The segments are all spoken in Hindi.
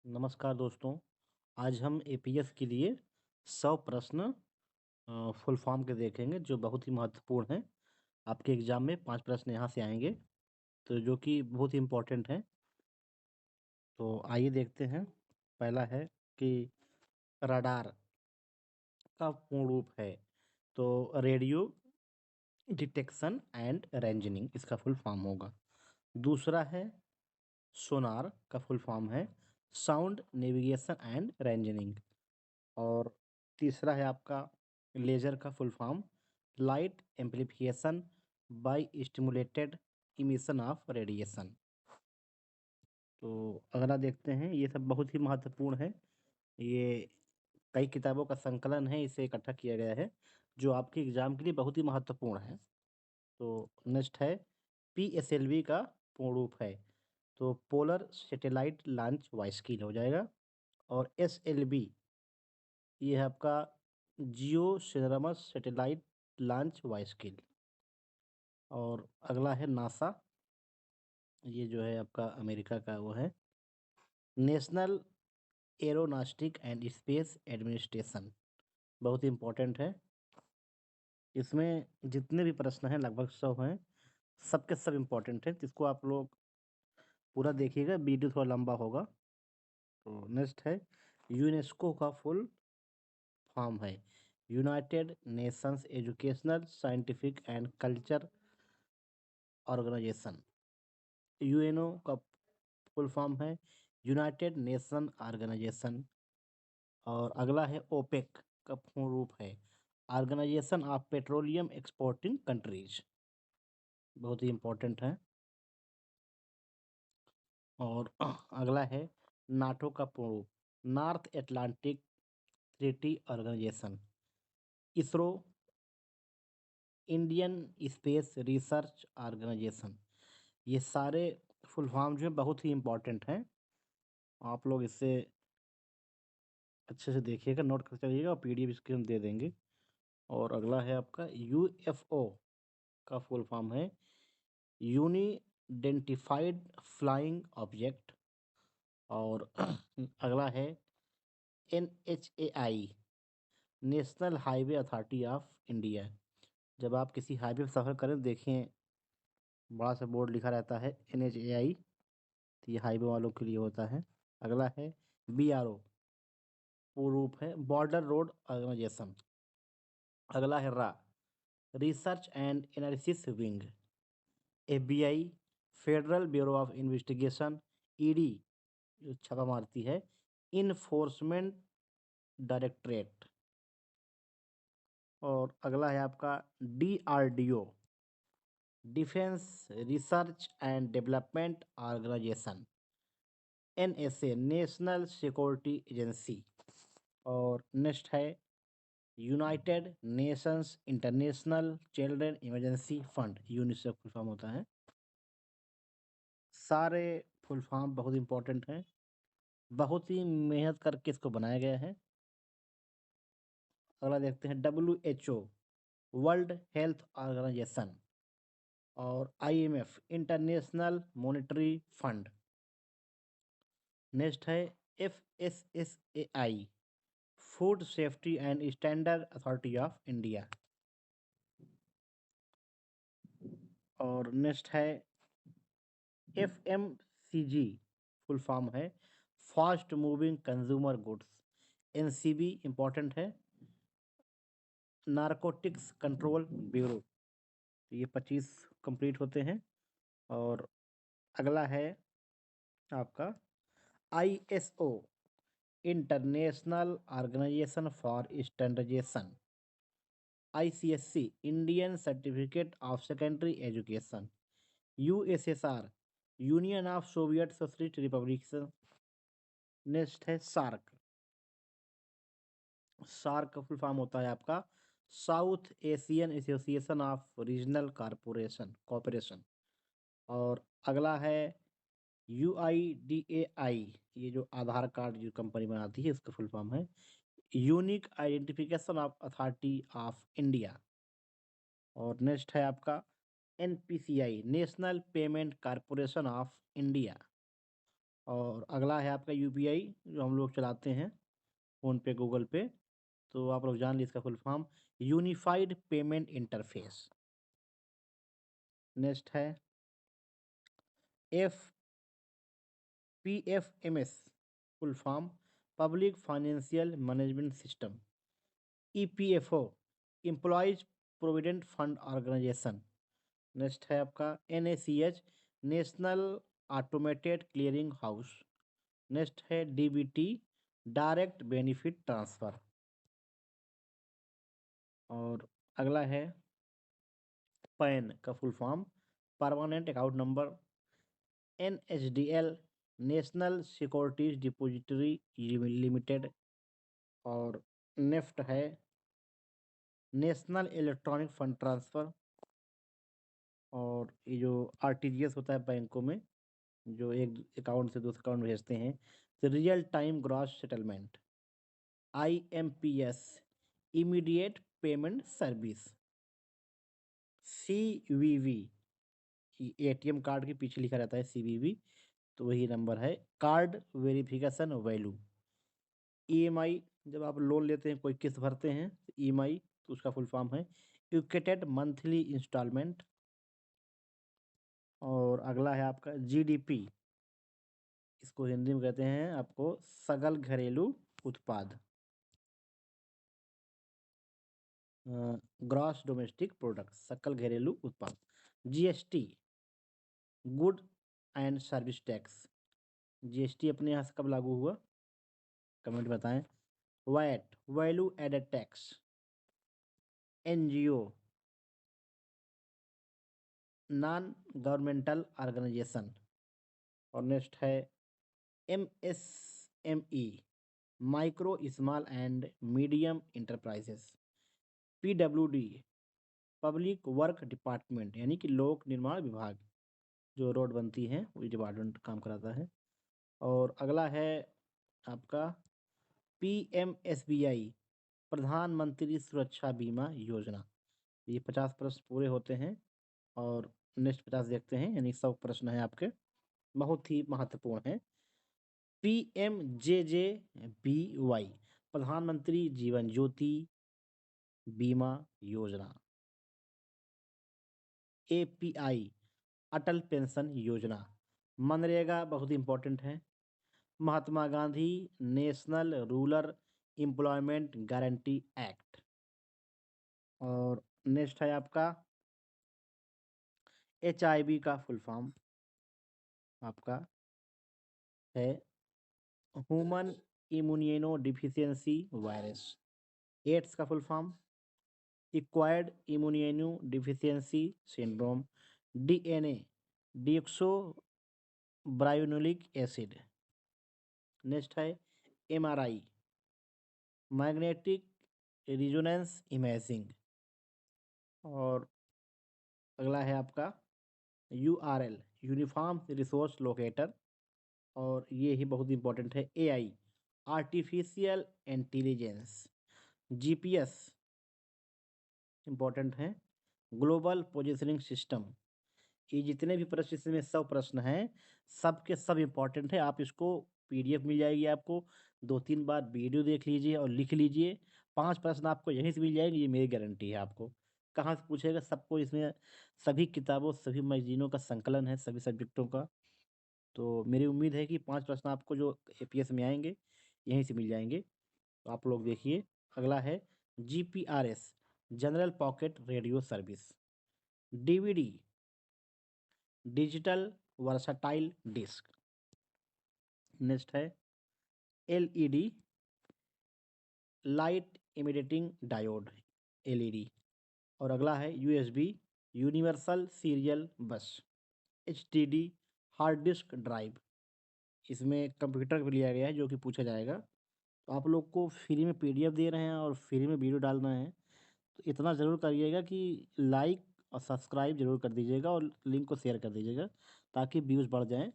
नमस्कार दोस्तों। आज हम एपीएस के लिए 100 प्रश्न फुल फॉर्म के देखेंगे जो बहुत ही महत्वपूर्ण हैं। आपके एग्जाम में 5 प्रश्न यहाँ से आएंगे तो जो कि बहुत ही इम्पोर्टेंट हैं। तो आइए देखते हैं। पहला है कि रडार का पूर्ण रूप है तो रेडियो डिटेक्शन एंड रेंजनिंग इसका फुल फॉर्म होगा। दूसरा है सोनार का फुल फॉर्म है साउंड नेविगेशन एंड रेंजनिंग। और तीसरा है आपका लेजर का full form light amplification by stimulated emission of radiation. तो अगला देखते हैं, ये सब बहुत ही महत्वपूर्ण है। ये कई किताबों का संकलन है, इसे इकट्ठा किया गया है जो आपके एग्जाम के लिए बहुत ही महत्वपूर्ण है। तो नेक्स्ट है पीएसएलवी का पूर्ण रूप है तो पोलर सैटेलाइट लॉन्च व्हीकल हो जाएगा। और एसएलवी ये है आपका जियो सिनरमस सैटेलाइट लॉन्च व्हीकल। और अगला है नासा, ये जो है आपका अमेरिका का वो है नेशनल एरोनॉस्टिक एंड स्पेस एडमिनिस्ट्रेशन, बहुत ही इम्पोर्टेंट है। इसमें जितने भी प्रश्न हैं लगभग 100 हैं, सबके सब इम्पोर्टेंट हैं, जिसको आप लोग पूरा देखिएगा, वीडियो थोड़ा लंबा होगा। तो नेक्स्ट है यूनेस्को का फुल फॉर्म है United Nations Educational Scientific and Culture Organization. UNO का फुल फॉर्म है यूनाइटेड नेशन ऑर्गेनाइजेशन। और अगला है ओपेक का पूर्ण रूप है Organization of Petroleum Exporting Countries, बहुत ही इम्पोर्टेंट है। और अगला है नाटो का पूर्ण रूप North Atlantic Treaty Organization. ISRO Indian Space Research Organization. ये सारे फुल फॉर्म जो है बहुत ही इम्पोर्टेंट हैं, आप लोग इससे अच्छे से देखिएगा, नोट कर चलिएगा, और पीडीएफ इसके हम दे देंगे। और अगला है आपका यूएफओ का फुल फॉर्म है यूनिडेंटिफाइड फ्लाइंग ऑब्जेक्ट। और अगला है NHAI national highway authority of India. जब आप किसी हाईवे पर सफ़र करें देखें, बड़ा सा बोर्ड लिखा रहता है एनएचएआई, तो ये हाईवे वालों के लिए होता है। अगला है बीआरओ, पूर्ण रूप है बॉर्डर रोड ऑर्गेनाइजेशन। अगला है रा research and analysis wing. FBI federal bureau of investigation. ED जो छापा मारती है इन्फोर्समेंट डायरेक्टरेट। और अगला है आपका DRDO Defence Research and Development Organization. NSA National Security Agency. और नेक्स्ट है United Nations International Children Emergency Fund, UNICEF full form होता है। सारे फुल फॉर्म बहुत इंपॉर्टेंट हैं, बहुत ही मेहनत करके इसको बनाया गया है। अगला देखते हैं WHO वर्ल्ड हेल्थ ऑर्गेनाइजेशन। और IMF international monetary fund. Next है FSSAI food safety and standard authority of India. और नेक्स्ट है FMCG, फुल फॉर्म है fast moving consumer goods. NCB important है नारकोटिक्स कंट्रोल ब्यूरो। तो ये 25 कंप्लीट होते हैं। और अगला है आपका ISO International Organization for Standardization. ICSC Indian Certificate of Secondary Education. USSR Union of Soviet Socialist Republic. Next है सार्क। सार्क का फुल फॉर्म होता है आपका South Asian Association of Regional Corporation. और अगला है UIDAI, ये जो आधार कार्ड जो कंपनी बनाती है इसका फुल फॉर्म है unique identification of authority of India. और नेक्स्ट है आपका NPCI national payment corporation of India. और अगला है आपका यूपीआई, जो हम लोग चलाते हैं फ़ोन पे, गूगल पे। तो आप लोग जान लीजिए इसका full form, unified payment interface. Next है F PFMS, full form public financial management system. EPFO, employees provident fund organisation. Next है आपका NACH, national automated clearing house. Next है DBT, डायरेक्ट बेनिफिट ट्रांसफ़र। और अगला है पैन का full form, permanent account number. NSDL, national securities depository limited. और नेफ्ट है नेशनल इलेक्ट्रॉनिक फंड ट्रांसफ़र। और ये जो RTGS होता है बैंकों में, जो एक अकाउंट से दूसरे अकाउंट भेजते हैं, तो real time gross settlement. IMPS, immediate payment service. CVV, ATM card के पीछे लिखा रहता है CVV, तो वही नंबर है, कार्ड वेरिफिकेशन वैल्यू। EMI, जब आप लोन लेते हैं, कोई किस्त भरते हैं, तो EMI, तो उसका फुल फॉर्म है इक्वेटेड मंथली इंस्टॉलमेंट। और अगला है आपका GDP, इसको हिंदी में कहते हैं आपको सकल घरेलू उत्पाद, ग्रॉस डोमेस्टिक प्रोडक्ट, सकल घरेलू उत्पाद। GST, good and service tax. GST अपने यहाँ से कब लागू हुआ, कमेंट बताएं। VAT, value added tax. NGO, non governmental organization. और नेक्स्ट है MSME, micro small and medium enterprises. PWD, public work department, यानी कि लोक निर्माण विभाग, जो रोड बनती है वही डिपार्टमेंट काम कराता है। और अगला है आपका PMSBI, प्रधानमंत्री सुरक्षा बीमा योजना। ये 50 प्रश्न पूरे होते हैं। और नेक्स्ट 50 देखते हैं, यानी 100 प्रश्न हैं आपके, बहुत ही महत्वपूर्ण है। PMJJBY, प्रधानमंत्री जीवन ज्योति बीमा योजना। API, अटल पेंशन योजना। मनरेगा बहुत इंपॉर्टेंट है। Mahatma Gandhi national rural employment guarantee act. और नेक्स्ट है आपका HIV का फुल फॉर्म आपका है human immunodeficiency virus. AIDS का full form acquired immunodeficiency syndrome. DNA, deoxyribonucleic acid. Next है MRI, मैग्नेटिक रिजोनेंस इमेजिंग। और अगला है आपका URL, यूनिफॉर्म रिसोर्स लोकेटर। और ये ही बहुत इंपॉर्टेंट है AI, artificial intelligence. GPS important है, ग्लोबल पोजिशनिंग सिस्टम। ये जितने भी प्रश्न, इसमें 100 प्रश्न हैं, सब के सब इम्पॉर्टेंट है। आप इसको PDF मिल जाएगी आपको, 2-3 बार वीडियो देख लीजिए और लिख लीजिए। 5 प्रश्न आपको यहीं से मिल जाएंगे, ये मेरी गारंटी है आपको। कहाँ से पूछेगा, सबको इसमें सभी किताबों, सभी मैगजीनों का संकलन है, सभी सब्जेक्टों का। तो मेरी उम्मीद है कि 5 प्रश्न आपको जो APS में आएंगे, यहीं से मिल जाएंगे। तो आप लोग देखिए। अगला है GPRS, general pocket radio service. DVD, digital versatile disc. Next है LED, light imitating diode, LED। और अगला है USB, universal serial bus. HDD, hard disk drive. इसमें कंप्यूटर भी लिया गया है, जो कि पूछा जाएगा। तो आप लोग को फ्री में PDF दे रहे हैं और फ्री में वीडियो डाल रहे हैं, तो इतना ज़रूर करिएगा कि लाइक और सब्सक्राइब ज़रूर कर दीजिएगा और लिंक को शेयर कर दीजिएगा, ताकि व्यूज़ बढ़ जाएँ।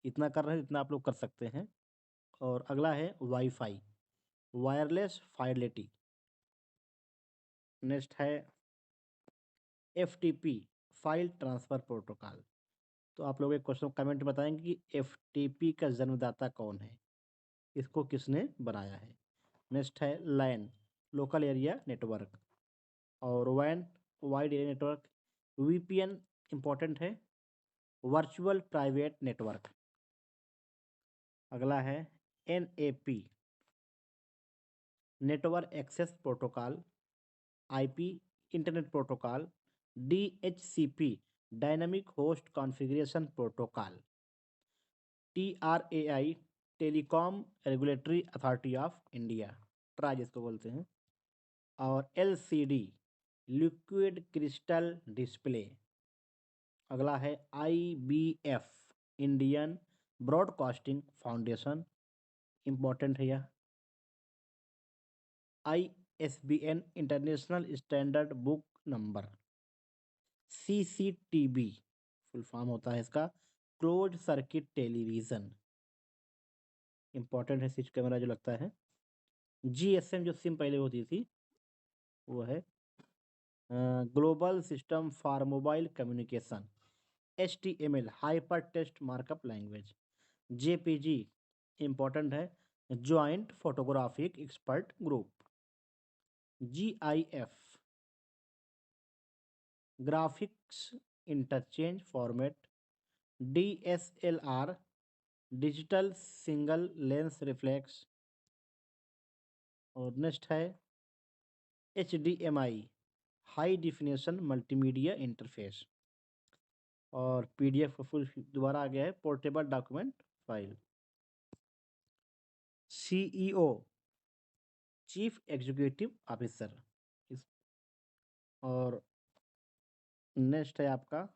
इतना कर रहे हैं, इतना आप लोग कर सकते हैं। और अगला है वाईफाई, वायरलेस फाइडेलिटी। नेक्स्ट है FTP, फाइल ट्रांसफ़र प्रोटोकॉल। तो आप लोग एक क्वेश्चन कमेंट में बताएंगे कि एफटीपी का जन्मदाता कौन है, इसको किसने बनाया है। नेक्स्ट है लैन, लोकल एरिया नेटवर्क, और वैन, wide area network. VPN important है, वर्चुअल प्राइवेट नेटवर्क। अगला है NAP, network access protocol. IP, internet protocol. DHCP, dynamic host configuration protocol. TRAI, telecom regulatory authority of India, TRAI जिसको बोलते हैं। और एलसीडी, लिक्विड क्रिस्टल डिस्प्ले। अगला है IBF, Indian broadcasting foundation, important है यह। ISBN, international standard book number. CCTV, full form होता है इसका क्लोज सर्किट टेलीविजन, इंपॉर्टेंट है स्विच कैमरा जो लगता है। जीएसएम जो सिम पहले होती थी वो है global system for mobile communication. HTML, hypertext markup language. JPG important है, joint photographic expert group. GIF, graphics interchange format. DSLR, digital single lens reflex. और नेक्स्ट है HDMI, high definition multimedia interface. और पीडीएफ का फुल दोबारा आ गया है, portable document file. CEO, chief executive officer. इस और नेक्स्ट है आपका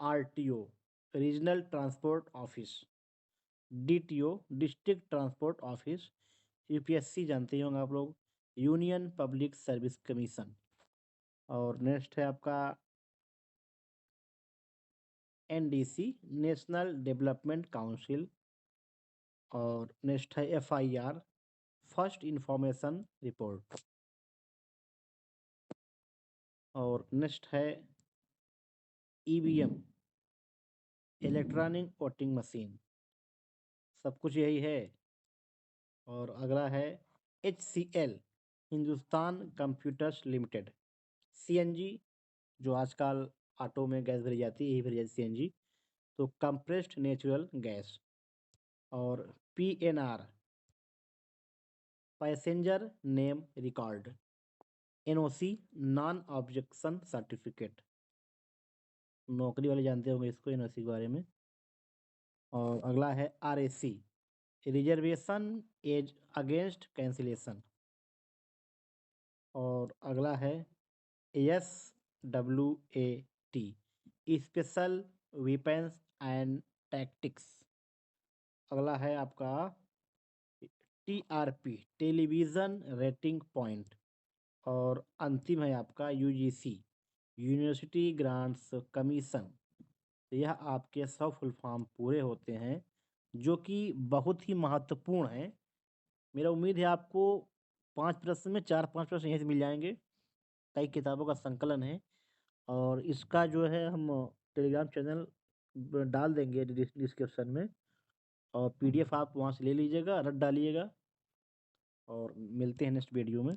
RTO, regional transport office. DTO, district transport office. UPSC जानते ही होंगे आप लोग, यूनियन पब्लिक सर्विस कमीशन। और नेक्स्ट है आपका एनडीसी, नेशनल डेवलपमेंट काउंसिल। और नेक्स्ट है एफआईआर, फर्स्ट इंफॉर्मेशन रिपोर्ट। और नेक्स्ट है ईवीएम, इलेक्ट्रॉनिक वोटिंग मशीन। सब कुछ यही है। और अगला है HCL, Hindustan computers limited. CNG, जो आजकल ऑटो में गैस भरी जाती है, यही भरी जाती है सीएनजी, तो कंप्रेस्ड नेचुरल गैस। और PNR, passenger name record. NOC, non objection certificate, नौकरी वाले जानते होंगे इसको, एनओसी के बारे में। और अगला है RAC, reservation as against cancellation. और अगला है S W A T, special weapons and tactics. अगला है आपका टीआरपी, टेलीविज़न रेटिंग पॉइंट। और अंतिम है आपका यूजीसी, यूनिवर्सिटी ग्रांट्स कमीशन। तो यह आपके 100 फुल फॉर्म पूरे होते हैं, जो कि बहुत ही महत्वपूर्ण है। मेरा उम्मीद है आपको 5 प्रश्न में 4-5 प्रश्न यहीं से मिल जाएंगे। कई किताबों का संकलन है, और इसका जो है हम टेलीग्राम चैनल डाल देंगे डिस्क्रिप्शन में, और पीडीएफ आप वहाँ से ले लीजिएगा, रट डालिएगा। और मिलते हैं नेक्स्ट वीडियो में।